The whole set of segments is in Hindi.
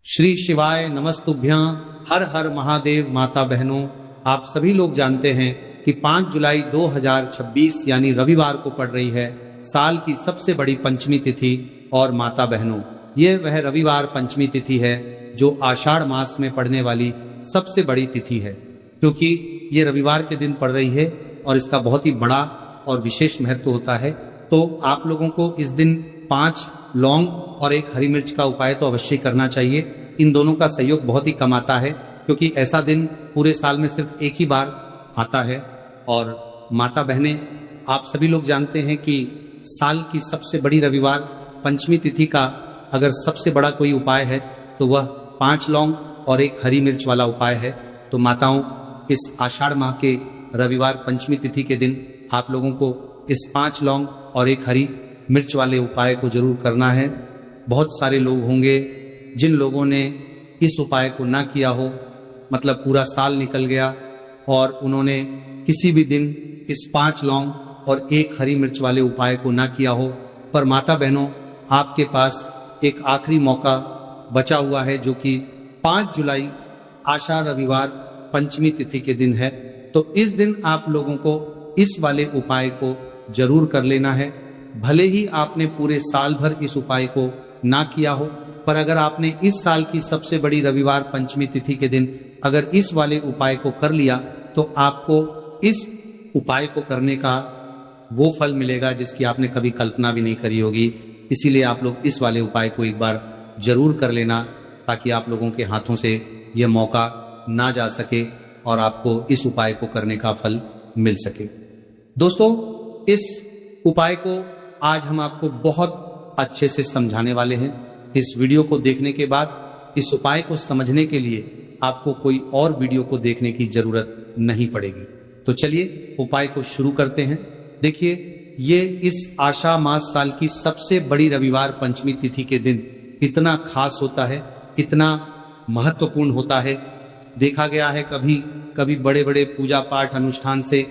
श्री शिवाय नमस्तुभ्यां। हर हर महादेव। माता बहनों, आप सभी लोग जानते हैं कि 5 जुलाई 2026 यानी रविवार को पड़ रही है साल की सबसे बड़ी पंचमी तिथि। और माता बहनों, ये वह रविवार पंचमी तिथि है जो आषाढ़ मास में पड़ने वाली सबसे बड़ी तिथि है, क्योंकि ये रविवार के दिन पड़ रही है और इसका बहुत ही बड़ा और विशेष महत्व होता है। तो आप लोगों को इस दिन 5 लौंग और 1 हरी मिर्च का उपाय तो अवश्य करना चाहिए। इन दोनों का सहयोग बहुत ही कम आता है, क्योंकि ऐसा दिन पूरे साल में सिर्फ एक ही बार आता है। और माता बहनें, आप सभी लोग जानते हैं कि साल की सबसे बड़ी रविवार पंचमी तिथि का अगर सबसे बड़ा कोई उपाय है तो वह 5 लौंग और 1 हरी मिर्च वाला उपाय है। तो माताओं, इस आषाढ़ माह के रविवार पंचमी तिथि के दिन आप लोगों को इस 5 लौंग और 1 हरी मिर्च वाले उपाय को जरूर करना है। बहुत सारे लोग होंगे जिन लोगों ने इस उपाय को ना किया हो, मतलब पूरा साल निकल गया और उन्होंने किसी भी दिन इस 5 लौंग और 1 हरी मिर्च वाले उपाय को ना किया हो। पर माता बहनों, आपके पास एक आखिरी मौका बचा हुआ है, जो कि 5 जुलाई आषाढ़ रविवार पंचमी तिथि के दिन है। तो इस दिन आप लोगों को इस वाले उपाय को जरूर कर लेना है। भले ही आपने पूरे साल भर इस उपाय को ना किया हो, पर अगर आपने इस साल की सबसे बड़ी रविवार पंचमी तिथि के दिन अगर इस वाले उपाय को कर लिया तो आपको इस उपाय को करने का वो फल मिलेगा जिसकी आपने कभी कल्पना भी नहीं करी होगी। इसीलिए आप लोग इस वाले उपाय को एक बार जरूर कर लेना, ताकि आप लोगों के हाथों से यह मौका ना जा सके और आपको इस उपाय को करने का फल मिल सके। दोस्तों, इस उपाय को आज हम आपको बहुत अच्छे से समझाने वाले हैं। इस वीडियो को देखने के बाद इस उपाय को समझने के लिए आपको कोई और वीडियो को देखने की जरूरत नहीं पड़ेगी। तो चलिए उपाय को शुरू करते हैं। देखिए, ये इस आषाढ़ मास साल की सबसे बड़ी रविवार पंचमी तिथि के दिन इतना खास होता है, इतना महत्वपूर्ण होता है। देखा गया है कभी बड़े बड़े पूजा पाठ अनुष्ठान से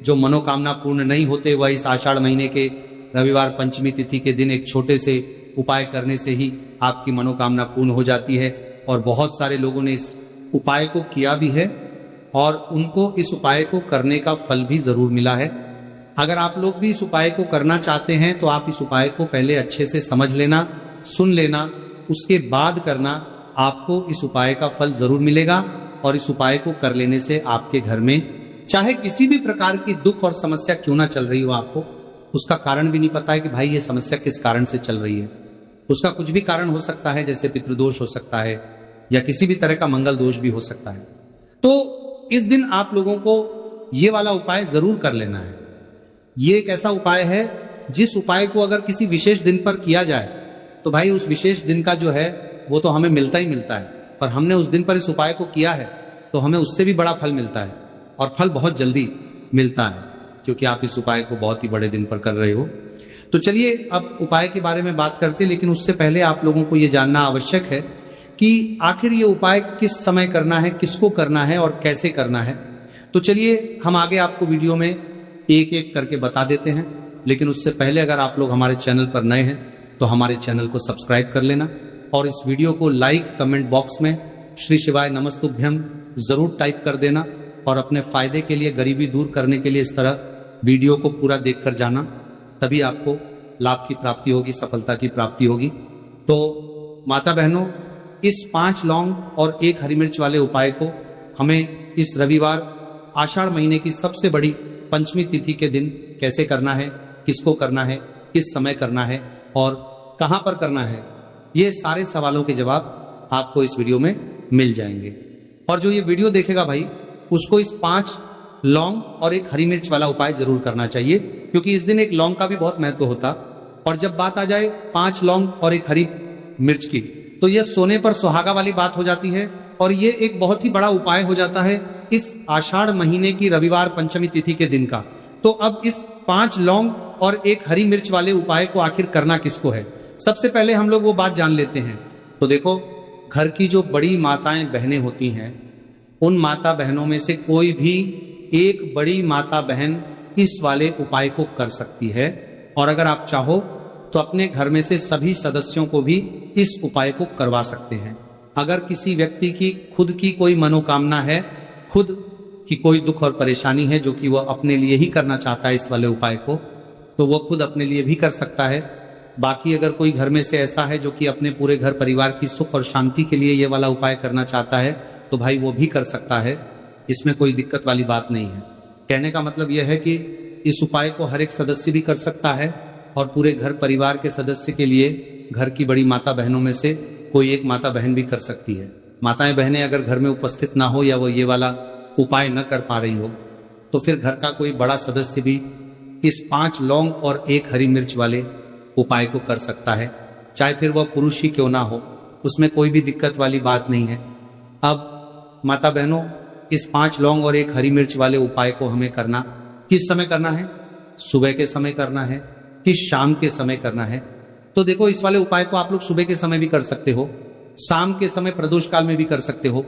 जो मनोकामना पूर्ण नहीं होते, वह इस आषाढ़ महीने के रविवार पंचमी तिथि के दिन एक छोटे से उपाय करने से ही आपकी मनोकामना पूर्ण हो जाती है। और बहुत सारे लोगों ने इस उपाय को किया भी है और उनको इस उपाय को करने का फल भी जरूर मिला है। अगर आप लोग भी इस उपाय को करना चाहते हैं तो आप इस उपाय को पहले अच्छे से समझ लेना, सुन लेना, उसके बाद करना। आपको इस उपाय का फल जरूर मिलेगा और इस उपाय को कर लेने से आपके घर में चाहे किसी भी प्रकार की दुख और समस्या क्यों ना चल रही हो, आपको उसका कारण भी नहीं पता है कि भाई ये समस्या किस कारण से चल रही है। उसका कुछ भी कारण हो सकता है, जैसे पितृदोष हो सकता है या किसी भी तरह का मंगल दोष भी हो सकता है। तो इस दिन आप लोगों को ये वाला उपाय जरूर कर लेना है। ये एक ऐसा उपाय है जिस उपाय को अगर किसी विशेष दिन पर किया जाए तो भाई उस विशेष दिन का जो है वो तो हमें मिलता ही मिलता है, पर हमने उस दिन पर इस उपाय को किया है तो हमें उससे भी बड़ा फल मिलता है, और फल बहुत जल्दी मिलता है, क्योंकि आप इस उपाय को बहुत ही बड़े दिन पर कर रहे हो। तो चलिए अब उपाय के बारे में बात करते हैं, लेकिन उससे पहले आप लोगों को यह जानना आवश्यक है कि आखिर ये उपाय किस समय करना है, किसको करना है और कैसे करना है। तो चलिए हम आगे आपको वीडियो में एक एक करके बता देते हैं। लेकिन उससे पहले अगर आप लोग हमारे चैनल पर नए हैं तो हमारे चैनल को सब्सक्राइब कर लेना और इस वीडियो को लाइक कमेंट बॉक्स में श्री शिवाय नमस्तुभ्यम जरूर टाइप कर देना। और अपने फायदे के लिए, गरीबी दूर करने के लिए इस तरह वीडियो को पूरा देखकर जाना, तभी आपको लाभ की प्राप्ति होगी, सफलता की प्राप्ति होगी। तो माता बहनों, इस 5 लौंग और 1 हरी मिर्च वाले उपाय को हमें इस रविवार आषाढ़ महीने की सबसे बड़ी पंचमी तिथि के दिन कैसे करना है, किसको करना है, किस समय करना है और कहां पर करना है, ये सारे सवालों के जवाब आपको इस वीडियो में मिल जाएंगे। और जो ये वीडियो देखेगा भाई, उसको इस 5 लौंग और 1 हरी मिर्च वाला उपाय जरूर करना चाहिए, क्योंकि इस दिन एक लौंग का भी बहुत महत्व होता। और जब बात आ जाए 5 लौंग और 1 हरी मिर्च की, तो यह सोने पर सुहागा वाली बात हो जाती है और ये एक बहुत ही बड़ा उपाय हो जाता है इस आषाढ़ महीने की रविवार पंचमी तिथि के दिन का। तो अब इस 5 लौंग और 1 हरी मिर्च वाले उपाय को आखिर करना किसको है, सबसे पहले हम लोग वो बात जान लेते हैं। तो देखो, घर की जो बड़ी माताएं बहनें होती हैं, उन माता बहनों में से कोई भी एक बड़ी माता बहन इस वाले उपाय को कर सकती है। और अगर आप चाहो तो अपने घर में से सभी सदस्यों को भी इस उपाय को करवा सकते हैं। अगर किसी व्यक्ति की खुद की कोई मनोकामना है, खुद की कोई दुख और परेशानी है जो कि वह अपने लिए ही करना चाहता है इस वाले उपाय को, तो वह खुद अपने लिए भी कर सकता है। बाकी अगर कोई घर में से ऐसा है जो कि अपने पूरे घर परिवार की सुख और शांति के लिए ये वाला उपाय करना चाहता है, तो भाई वो भी कर सकता है, इसमें कोई दिक्कत वाली बात नहीं है। कहने का मतलब यह है कि इस उपाय को हर एक सदस्य भी कर सकता है और पूरे घर परिवार के सदस्य के लिए घर की बड़ी माता बहनों में से कोई एक माता बहन भी कर सकती है। माताएं बहनें अगर घर में उपस्थित ना हो या वो ये वाला उपाय न कर पा रही हो, तो फिर घर का कोई बड़ा सदस्य भी इस 5 लौंग और 1 हरी मिर्च वाले उपाय को कर सकता है, चाहे फिर वह पुरुष ही क्यों ना हो, उसमें कोई भी दिक्कत वाली बात नहीं है। अब माता बहनों, इस 5 लौंग और 1 हरी मिर्च वाले उपाय को हमें करना किस समय करना है? सुबह के समय करना है कि शाम के समय करना है? तो देखो, इस वाले उपाय को आप लोग सुबह के समय भी कर सकते हो, शाम के समय प्रदोष काल में भी कर सकते हो।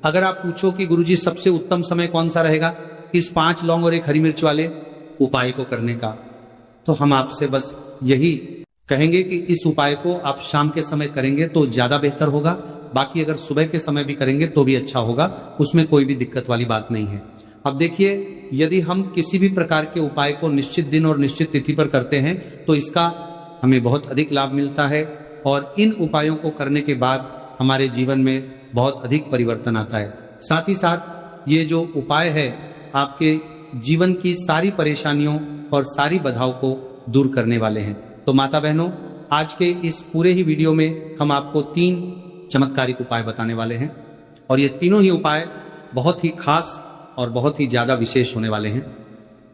अगर आप पूछो कि गुरुजी सबसे उत्तम समय कौन सा रहेगा इस 5 लौंग और 1 हरी मिर्च वाले उपाय को करने का, तो हम आपसे बस यही कहेंगे कि इस उपाय को आप शाम के समय करेंगे तो ज्यादा बेहतर होगा। बाकी अगर सुबह के समय भी करेंगे तो भी अच्छा होगा, उसमें कोई भी दिक्कत वाली बात नहीं है। अब देखिए, यदि हम किसी भी प्रकार के उपाय को निश्चित दिन और निश्चित तिथि पर करते हैं तो इसका हमें बहुत अधिक लाभ मिलता है और इन उपायों को करने के बाद हमारे जीवन में बहुत अधिक परिवर्तन आता है। साथ ही साथ ये जो उपाय है आपके जीवन की सारी परेशानियों और सारी बाधाओं को दूर करने वाले हैं। तो माता बहनों, आज के इस पूरे ही वीडियो में हम आपको 3 चमत्कारिक उपाय बताने वाले हैं और ये तीनों ही उपाय बहुत ही खास और बहुत ही ज्यादा विशेष होने वाले हैं।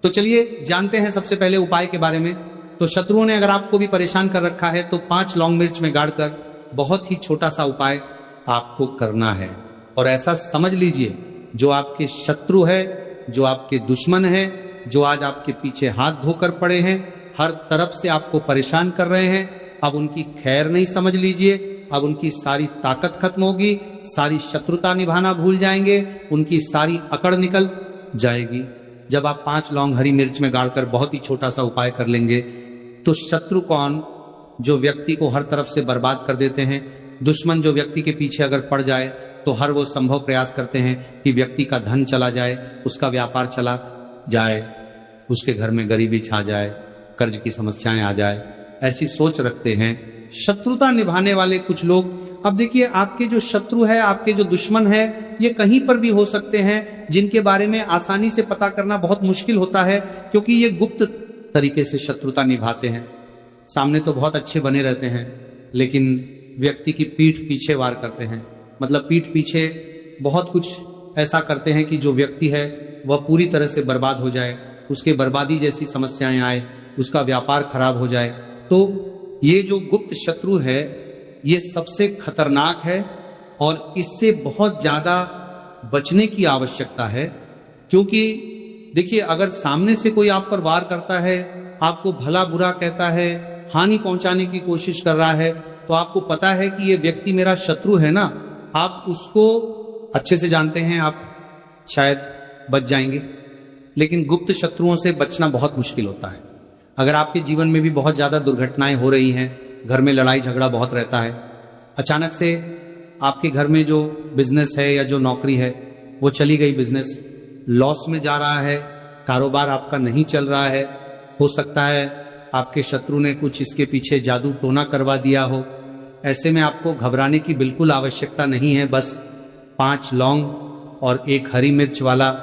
तो चलिए जानते हैं सबसे पहले उपाय के बारे में। तो शत्रुओं ने अगर आपको भी परेशान कर रखा है तो 5 लौंग मिर्च में गाड़कर बहुत ही छोटा सा उपाय आपको करना है। और ऐसा समझ लीजिए, जो आपके शत्रु है, जो आपके दुश्मन है, जो आज आपके पीछे हाथ धोकर पड़े हैं, हर तरफ से आपको परेशान कर रहे हैं, अब उनकी खैर नहीं समझ लीजिए, अब उनकी सारी ताकत खत्म होगी, सारी शत्रुता निभाना भूल जाएंगे, उनकी सारी अकड़ निकल जाएगी। जब आप 5 लौंग हरी मिर्च में गाड़कर बहुत ही छोटा सा उपाय कर लेंगे तो शत्रु कौन, जो व्यक्ति को हर तरफ से बर्बाद कर देते हैं, दुश्मन जो व्यक्ति के पीछे अगर पड़ जाए तो हर वो संभव प्रयास करते हैं कि व्यक्ति का धन चला जाए, उसका व्यापार चला जाए, उसके घर में गरीबी छा जाए, कर्ज की समस्याएं आ जाए, ऐसी सोच रखते हैं शत्रुता निभाने वाले कुछ लोग। अब देखिए, आपके जो शत्रु है, आपके जो दुश्मन है, ये कहीं पर भी हो सकते हैं, जिनके बारे में आसानी से पता करना बहुत मुश्किल होता है, क्योंकि ये गुप्त तरीके से शत्रुता निभाते हैं। सामने तो बहुत अच्छे बने रहते हैं, लेकिन व्यक्ति की पीठ पीछे वार करते हैं। मतलब पीठ पीछे बहुत कुछ ऐसा करते हैं कि जो व्यक्ति है वह पूरी तरह से बर्बाद हो जाए, उसके बर्बादी जैसी समस्याएं आए, उसका व्यापार खराब हो जाए। तो ये जो गुप्त शत्रु है ये सबसे खतरनाक है और इससे बहुत ज्यादा बचने की आवश्यकता है। क्योंकि देखिए, अगर सामने से कोई आप पर वार करता है, आपको भला बुरा कहता है, हानि पहुंचाने की कोशिश कर रहा है, तो आपको पता है कि ये व्यक्ति मेरा शत्रु है ना, आप उसको अच्छे से जानते हैं, आप शायद बच जाएंगे। लेकिन गुप्त शत्रुओं से बचना बहुत मुश्किल होता है। अगर आपके जीवन में भी बहुत ज्यादा दुर्घटनाएं हो रही हैं, घर में लड़ाई झगड़ा बहुत रहता है, अचानक से आपके घर में जो बिजनेस है या जो नौकरी है वो चली गई, बिजनेस लॉस में जा रहा है, कारोबार आपका नहीं चल रहा है, हो सकता है आपके शत्रु ने कुछ इसके पीछे जादू टोना करवा दिया हो। ऐसे में आपको घबराने की बिल्कुल आवश्यकता नहीं है। बस 5 लौंग और 1 हरी मिर्च वाला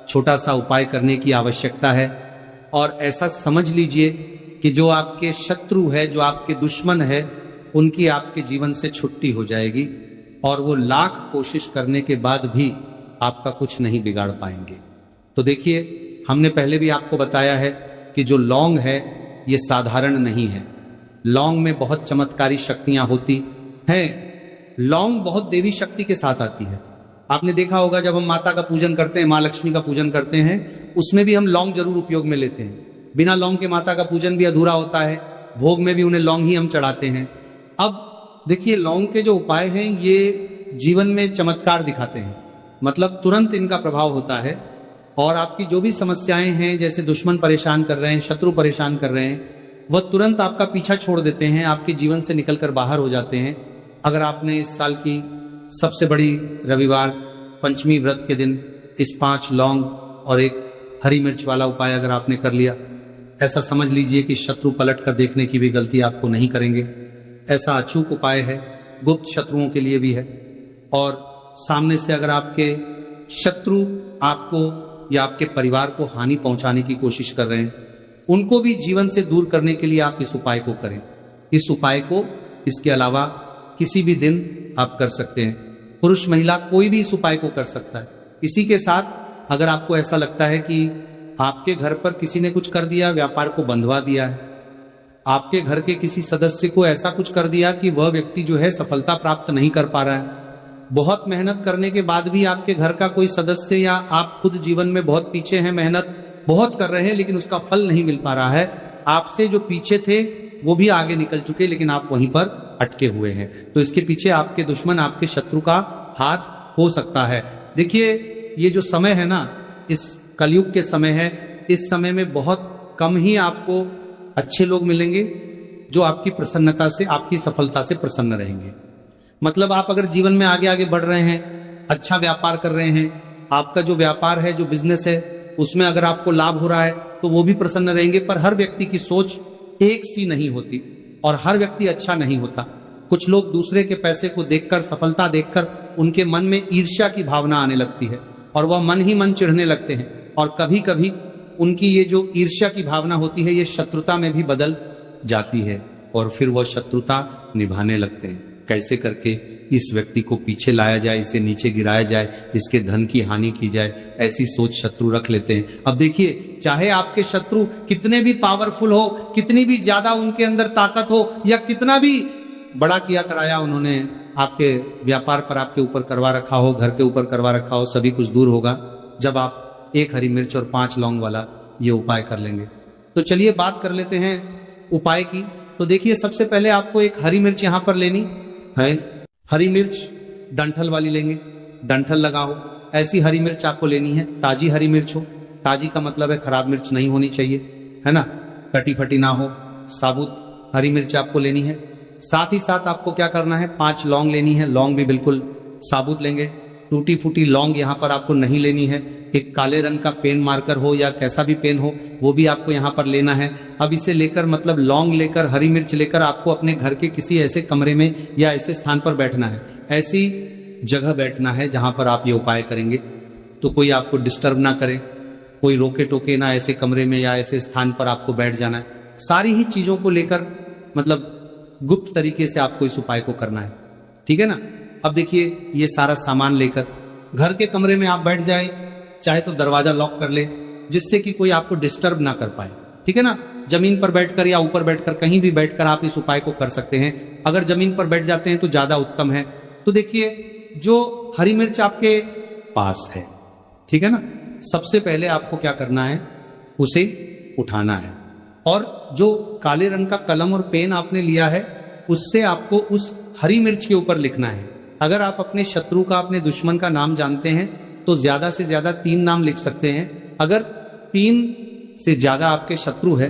छोटा सा उपाय करने की आवश्यकता है। और ऐसा समझ लीजिए कि जो आपके शत्रु है, जो आपके दुश्मन है, उनकी आपके जीवन से छुट्टी हो जाएगी और वो लाख कोशिश करने के बाद भी आपका कुछ नहीं बिगाड़ पाएंगे। तो देखिए, हमने पहले भी आपको बताया है कि जो लौंग है ये साधारण नहीं है। लौंग में बहुत चमत्कारी शक्तियां होती हैं। लौंग बहुत देवी शक्ति के साथ आती है। आपने देखा होगा, जब हम माता का पूजन करते हैं, माँ लक्ष्मी का पूजन करते हैं, उसमें भी हम लौंग जरूर उपयोग में लेते हैं। बिना लौंग के माता का पूजन भी अधूरा होता है। भोग में भी उन्हें लौंग ही हम चढ़ाते हैं। अब देखिए, लौंग के जो उपाय हैं ये जीवन में चमत्कार दिखाते हैं। मतलब तुरंत इनका प्रभाव होता है और आपकी जो भी समस्याएं हैं, जैसे दुश्मन परेशान कर रहे हैं, शत्रु परेशान कर रहे हैं, वह तुरंत आपका पीछा छोड़ देते हैं, आपके जीवन से निकलकर बाहर हो जाते हैं। अगर आपने इस साल की सबसे बड़ी रविवार पंचमी व्रत के दिन इस 5 लौंग और एक हरी मिर्च वाला उपाय अगर आपने कर लिया, ऐसा समझ लीजिए कि शत्रु पलट कर देखने की भी गलती आपको नहीं करेंगे। ऐसा अचूक उपाय है, गुप्त शत्रुओं के लिए भी है। और सामने से अगर आपके शत्रु आपको या आपके परिवार को हानि पहुंचाने की कोशिश कर रहे हैं, उनको भी जीवन से दूर करने के लिए आप इस उपाय को करें। इस उपाय को इसके अलावा किसी भी दिन आप कर सकते हैं। पुरुष महिला कोई भी इस उपाय को कर सकता है। इसी के साथ अगर आपको ऐसा लगता है कि आपके घर पर किसी ने कुछ कर दिया, व्यापार को बंधवा दिया है, आपके घर के किसी सदस्य को ऐसा कुछ कर दिया कि वह व्यक्ति जो है सफलता प्राप्त नहीं कर पा रहा है, बहुत मेहनत करने के बाद भी आपके घर का कोई सदस्य या आप खुद जीवन में बहुत पीछे हैं, मेहनत बहुत कर रहे हैं लेकिन उसका फल नहीं मिल पा रहा है, आपसे जो पीछे थे वो भी आगे निकल चुके लेकिन आप वहीं पर अटके हुए हैं, तो इसके पीछे आपके दुश्मन, आपके शत्रु का हाथ हो सकता है। देखिए, ये जो समय है ना, इस कलयुग के समय है, इस समय में बहुत कम ही आपको अच्छे लोग मिलेंगे जो आपकी प्रसन्नता से, आपकी सफलता से प्रसन्न रहेंगे। मतलब आप अगर जीवन में आगे आगे बढ़ रहे हैं, अच्छा व्यापार कर रहे हैं, आपका जो व्यापार है, जो बिजनेस है, उसमें अगर आपको लाभ हो रहा है तो वो भी प्रसन्न रहेंगे। पर हर व्यक्ति की सोच एक सी नहीं होती और हर व्यक्ति अच्छा नहीं होता। कुछ लोग दूसरे के पैसे को देखकर, सफलता देखकर उनके मन में ईर्ष्या की भावना आने लगती है और वह मन ही मन चिढ़ने लगते हैं, और कभी कभी उनकी ये जो ईर्ष्या की भावना होती है ये शत्रुता में भी बदल जाती है और फिर वह शत्रुता निभाने लगते हैं। कैसे करके इस व्यक्ति को पीछे लाया जाए, इसे नीचे गिराया जाए, इसके धन की हानि की जाए, ऐसी सोच शत्रु रख लेते हैं। अब देखिए, चाहे आपके शत्रु कितने भी पावरफुल हो, कितनी भी ज्यादा उनके अंदर ताकत हो, या कितना भी बड़ा किया कराया उन्होंने आपके व्यापार पर आपके ऊपर करवा रखा हो, घर के ऊपर करवा रखा हो, सभी कुछ दूर होगा जब आप 1 हरी मिर्च और 5 लौंग वाला ये उपाय कर लेंगे। तो चलिए बात कर लेते हैं उपाय की। तो देखिए, सबसे पहले आपको एक हरी मिर्च यहां पर लेनी है। हरी मिर्च डंठल वाली लेंगे, डंठल लगा हो ऐसी हरी मिर्च आपको लेनी है। ताजी हरी मिर्च हो, ताजी का मतलब है खराब मिर्च नहीं होनी चाहिए, है ना, कटी फटी ना हो, साबुत हरी मिर्च आपको लेनी है। साथ ही साथ आपको क्या करना है, 5 लौंग लेनी है। लौंग भी बिल्कुल साबुत लेंगे, टूटी फूटी लौंग यहाँ पर आपको नहीं लेनी है। एक काले रंग का पेन मार्कर हो या कैसा भी पेन हो वो भी आपको यहाँ पर लेना है। अब इसे लेकर, मतलब लौंग लेकर, हरी मिर्च लेकर आपको अपने घर के किसी ऐसे कमरे में या ऐसे स्थान पर बैठना है, ऐसी जगह बैठना है जहां पर आप ये उपाय करेंगे तो कोई आपको डिस्टर्ब ना करे, कोई रोके टोके ना, ऐसे कमरे में या ऐसे स्थान पर आपको बैठ जाना है। सारी ही चीजों को लेकर, मतलब गुप्त तरीके से आपको इस उपाय को करना है, ठीक है ना। अब देखिए, ये सारा सामान लेकर घर के कमरे में आप बैठ जाए, चाहे तो दरवाजा लॉक कर ले जिससे कि कोई आपको डिस्टर्ब ना कर पाए, ठीक है ना। जमीन पर बैठकर या ऊपर बैठकर, कहीं भी बैठकर आप इस उपाय को कर सकते हैं। अगर जमीन पर बैठ जाते हैं तो ज्यादा उत्तम है। तो देखिए, जो हरी मिर्च आपके पास है, ठीक है ना, सबसे पहले आपको क्या करना है, उसे उठाना है और जो काले रंग का कलम और पेन आपने लिया है उससे आपको उस हरी मिर्च के ऊपर लिखना है। अगर आप अपने शत्रु का, अपने दुश्मन का नाम जानते हैं तो ज्यादा से ज्यादा 3 नाम लिख सकते हैं। अगर 3 से ज्यादा आपके शत्रु है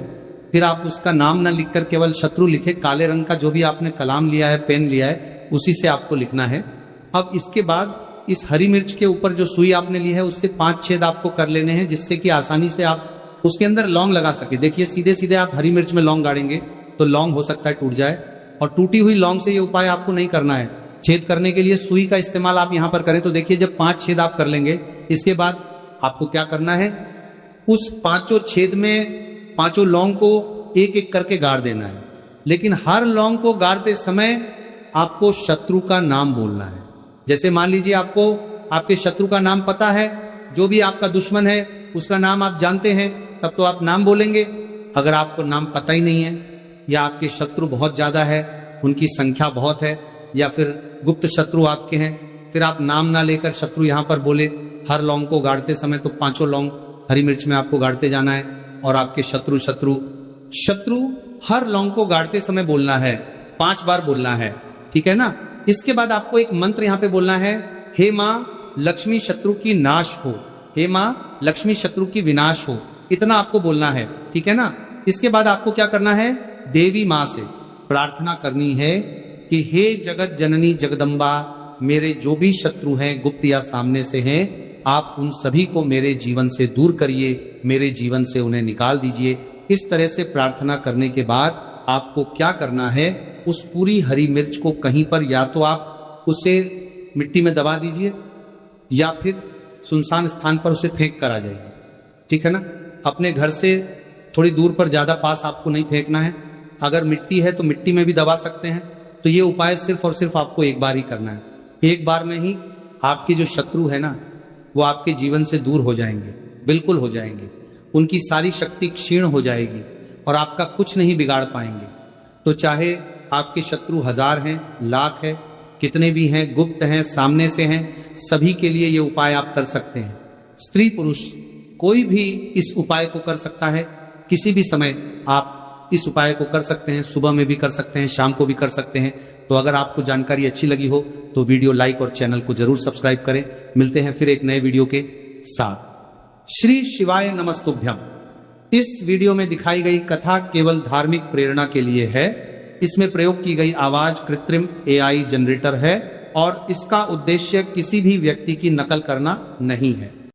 फिर आप उसका नाम ना लिखकर केवल शत्रु लिखे, काले रंग का जो भी आपने कलाम लिया है, पेन लिया है, उसी से आपको लिखना है। अब इसके बाद इस हरी मिर्च के ऊपर जो सुई आपने ली है उससे 5 छेद आपको कर लेने हैं जिससे कि आसानी से आप उसके अंदर लौंग लगा सके। देखिए, सीधे सीधे आप हरी मिर्च में लौंग गाड़ेंगे तो लौंग हो सकता है टूट जाए, और टूटी हुई लौंग से ये उपाय आपको नहीं करना है। छेद करने के लिए सुई का इस्तेमाल आप यहां पर करें। तो देखिए, जब 5 छेद आप कर लेंगे, इसके बाद आपको क्या करना है, उस 5 छेद में 5 लौंग को एक एक करके गाड़ देना है। लेकिन हर लौंग को गाड़ते समय आपको शत्रु का नाम बोलना है। जैसे मान लीजिए आपको आपके शत्रु का नाम पता है, जो भी आपका दुश्मन है उसका नाम आप जानते हैं, तब तो आप नाम बोलेंगे। अगर आपको नाम पता ही नहीं है या आपके शत्रु बहुत ज्यादा है, उनकी संख्या बहुत है, या फिर गुप्त शत्रु आपके हैं, फिर आप नाम ना लेकर शत्रु यहां पर बोले। हर लौंग को गाड़ते समय तो 5 लौंग हरी मिर्च में आपको गाड़ते जाना है और आपके शत्रु शत्रु शत्रु हर लौंग को गाड़ते समय बोलना है, 5 बार बोलना है, ठीक है ना। इसके बाद आपको एक मंत्र यहां पे बोलना है, हे मां लक्ष्मी शत्रु की नाश हो, हे मां लक्ष्मी शत्रु की विनाश हो, इतना आपको बोलना है, ठीक है ना। इसके बाद आपको क्या करना है, देवी मां से प्रार्थना करनी है कि हे जगत जननी जगदम्बा, मेरे जो भी शत्रु हैं, गुप्त या सामने से हैं, आप उन सभी को मेरे जीवन से दूर करिए, मेरे जीवन से उन्हें निकाल दीजिए। इस तरह से प्रार्थना करने के बाद आपको क्या करना है, उस पूरी हरी मिर्च को कहीं पर या तो आप उसे मिट्टी में दबा दीजिए या फिर सुनसान स्थान पर उसे फेंक कर आ जाइए। ठीक है ना। अपने घर से थोड़ी दूर पर, ज्यादा पास आपको नहीं फेंकना है। अगर मिट्टी है तो मिट्टी में भी दबा सकते हैं। तो ये उपाय सिर्फ और सिर्फ आपको एक बार ही करना है। एक बार में ही आपके जो शत्रु है ना, वो आपके जीवन से दूर हो जाएंगे, बिल्कुल हो जाएंगे। उनकी सारी शक्ति क्षीण हो जाएगी और आपका कुछ नहीं बिगाड़ पाएंगे। तो चाहे आपके शत्रु 1000 हैं, लाख है, कितने भी हैं, गुप्त हैं, सामने से हैं, सभी के लिए ये उपाय आप कर सकते हैं। स्त्री पुरुष कोई भी इस उपाय को कर सकता है। किसी भी समय आप इस उपाय को कर सकते हैं। सुबह में भी कर सकते हैं, शाम को भी कर सकते हैं। तो अगर आपको जानकारी अच्छी लगी हो तो वीडियो लाइक और चैनल को जरूर सब्सक्राइब करें। मिलते हैं फिर एक नए वीडियो के साथ। श्री शिवाय नमस्तुभ्यम। इस वीडियो में दिखाई गई कथा केवल धार्मिक प्रेरणा के लिए है। इसमें प्रयोग की गई आवाज कृत्रिम AI जनरेटर है और इसका उद्देश्य किसी भी व्यक्ति की नकल करना नहीं है।